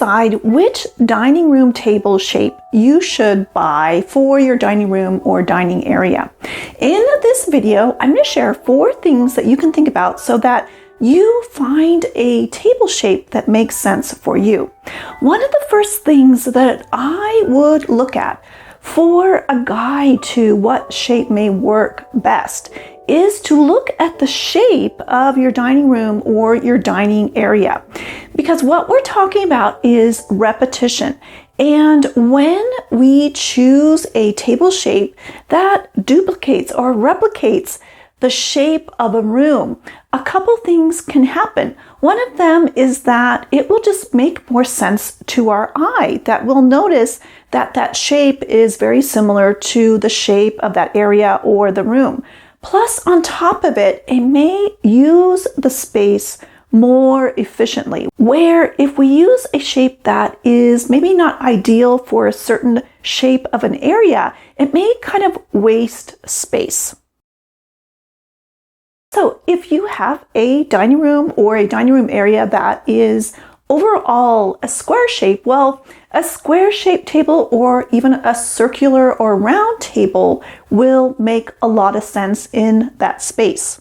decide which dining room table shape you should buy for your dining room or dining area. In this video, I'm going to share 4 things that you can think about so that you find a table shape that makes sense for you. One of the first things that I would look at for a guide to what shape may work best is to look at the shape of your dining room or your dining area. Because what we're talking about is repetition. And when we choose a table shape that duplicates or replicates the shape of a room, a couple things can happen. One of them is that it will just make more sense to our eye, that we'll notice that that shape is very similar to the shape of that area or the room. Plus, on top of it, it may use the space more efficiently, where if we use a shape that is maybe not ideal for a certain shape of an area, it may kind of waste space. So if you have a dining room or a dining room area that is overall a square shape, well, a square shaped table or even a circular or round table will make a lot of sense in that space.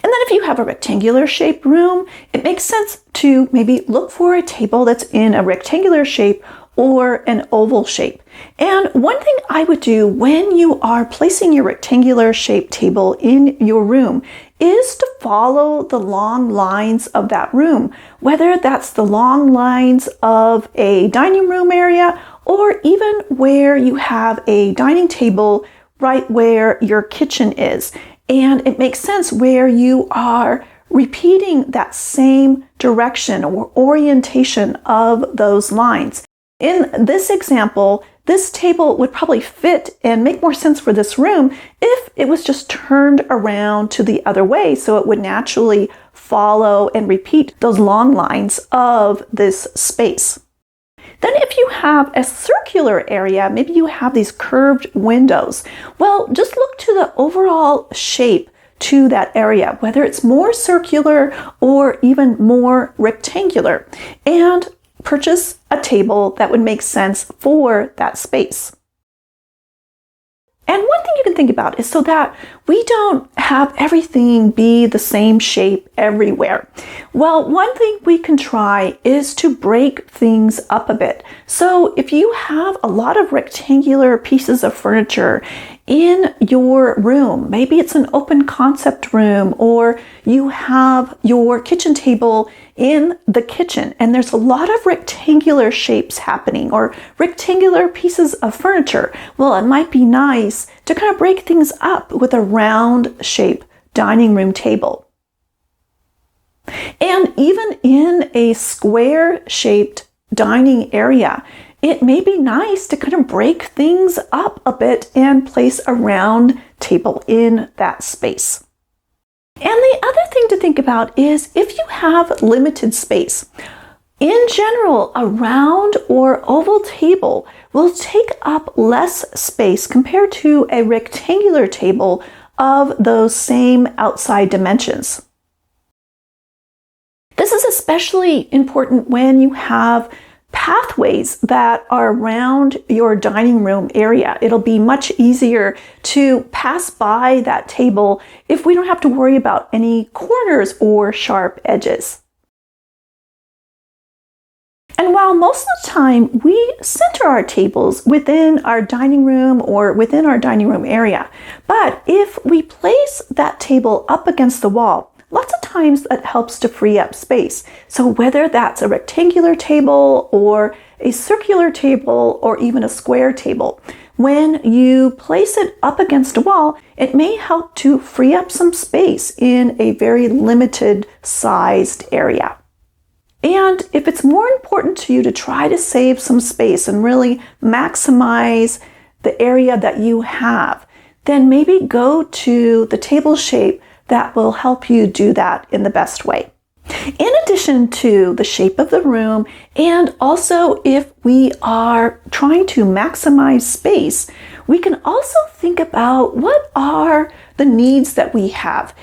And then if you have a rectangular shaped room, it makes sense to maybe look for a table that's in a rectangular shape or an oval shape. And one thing I would do when you are placing your rectangular shaped table in your room is to follow the long lines of that room, whether that's the long lines of a dining room area or even where you have a dining table right where your kitchen is. And it makes sense where you are repeating that same direction or orientation of those lines. In this example, this table would probably fit and make more sense for this room if it was just turned around to the other way, so it would naturally follow and repeat those long lines of this space. Then if you have a circular area, maybe you have these curved windows, well, just look to the overall shape to that area, whether it's more circular or even more rectangular, and purchase a table that would make sense for that space. And one thing you can think about is so that we don't have everything be the same shape everywhere. Well, one thing we can try is to break things up a bit. So if you have a lot of rectangular pieces of furniture in your room, maybe it's an open concept room, or you have your kitchen table in the kitchen and there's a lot of rectangular shapes happening or rectangular pieces of furniture, well, it might be nice to kind of break things up with a round shape dining room table. And even in a square shaped dining area, it may be nice to kind of break things up a bit and place a round table in that space. And the other thing to think about is if you have limited space. In general, a round or oval table will take up less space compared to a rectangular table of those same outside dimensions. This is especially important when you have pathways that are around your dining room area. It'll be much easier to pass by that table if we don't have to worry about any corners or sharp edges. And while most of the time we center our tables within our dining room or within our dining room area, but if we place that table up against the wall, lots of times that helps to free up space. So whether that's a rectangular table or a circular table or even a square table, when you place it up against a wall, it may help to free up some space in a very limited sized area. And if it's more important to you to try to save some space and really maximize the area that you have, then maybe go to the table shape that will help you do that in the best way. In addition to the shape of the room, and also if we are trying to maximize space, we can also think about what are the needs that we have.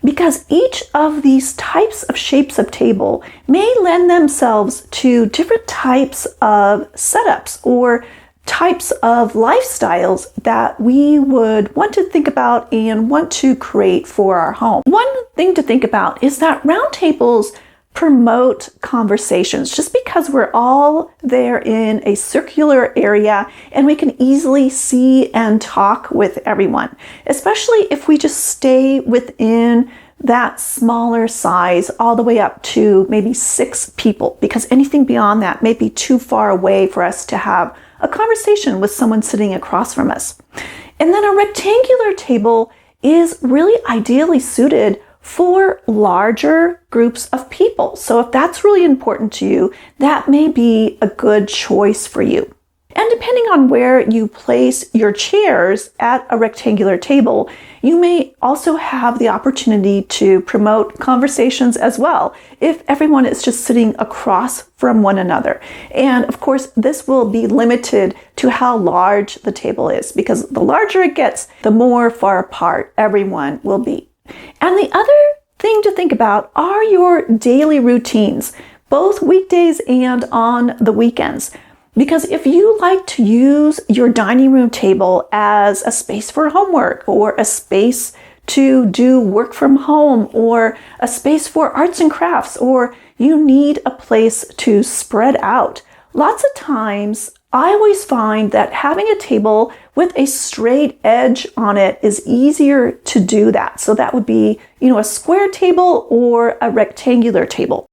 because each of these types of shapes of table may lend themselves to different types of setups or types of lifestyles that we would want to think about and want to create for our home. One thing to think about is that round tables promote conversations just because we're all there in a circular area and we can easily see and talk with everyone, especially if we just stay within that smaller size all the way up to maybe 6 people, because anything beyond that may be too far away for us to have a conversation with someone sitting across from us. And then a rectangular table is really ideally suited for larger groups of people. So if that's really important to you, that may be a good choice for you. And depending on where you place your chairs at a rectangular table, you may also have the opportunity to promote conversations as well if everyone is just sitting across from one another. And of course, this will be limited to how large the table is, because the larger it gets, the more far apart everyone will be. And the other thing to think about are your daily routines, both weekdays and on the weekends. Because if you like to use your dining room table as a space for homework, or a space to do work from home, or a space for arts and crafts, or you need a place to spread out, lots of times I always find that having a table with a straight edge on it is easier to do that. So that would be, a square table or a rectangular table.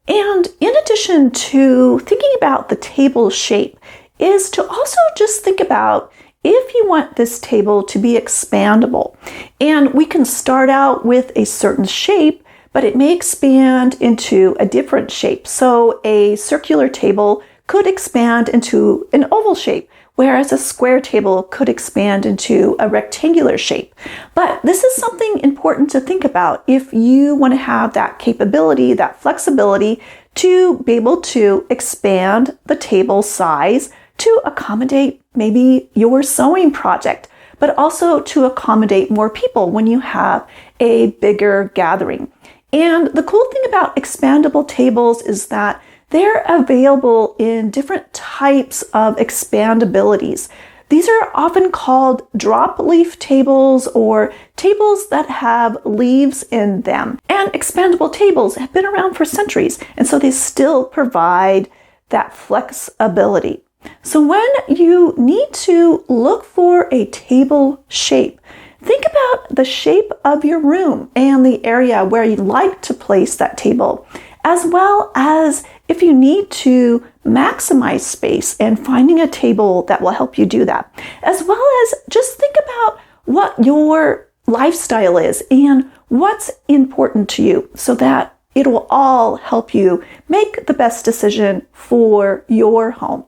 And in addition to thinking about the table shape, is to also just think about if you want this table to be expandable. And we can start out with a certain shape, but it may expand into a different shape. So a circular table could expand into an oval shape, whereas a square table could expand into a rectangular shape. But this is something important to think about if you want to have that capability, that flexibility to be able to expand the table size to accommodate maybe your sewing project, but also to accommodate more people when you have a bigger gathering. And the cool thing about expandable tables is that they're available in different types of expandabilities. These are often called drop leaf tables, or tables that have leaves in them. And expandable tables have been around for centuries, and so they still provide that flexibility. So when you need to look for a table shape, think about the shape of your room and the area where you'd like to place that table, as well as if you need to maximize space and finding a table that will help you do that, as well as just think about what your lifestyle is and what's important to you so that it will all help you make the best decision for your home.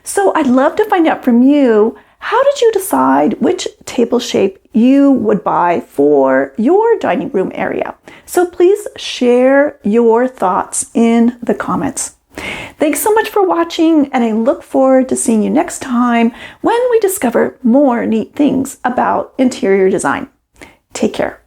So I'd love to find out from you, how did you decide which table shape you would buy for your dining room area? So please share your thoughts in the comments. Thanks so much for watching, and I look forward to seeing you next time when we discover more neat things about interior design. Take care.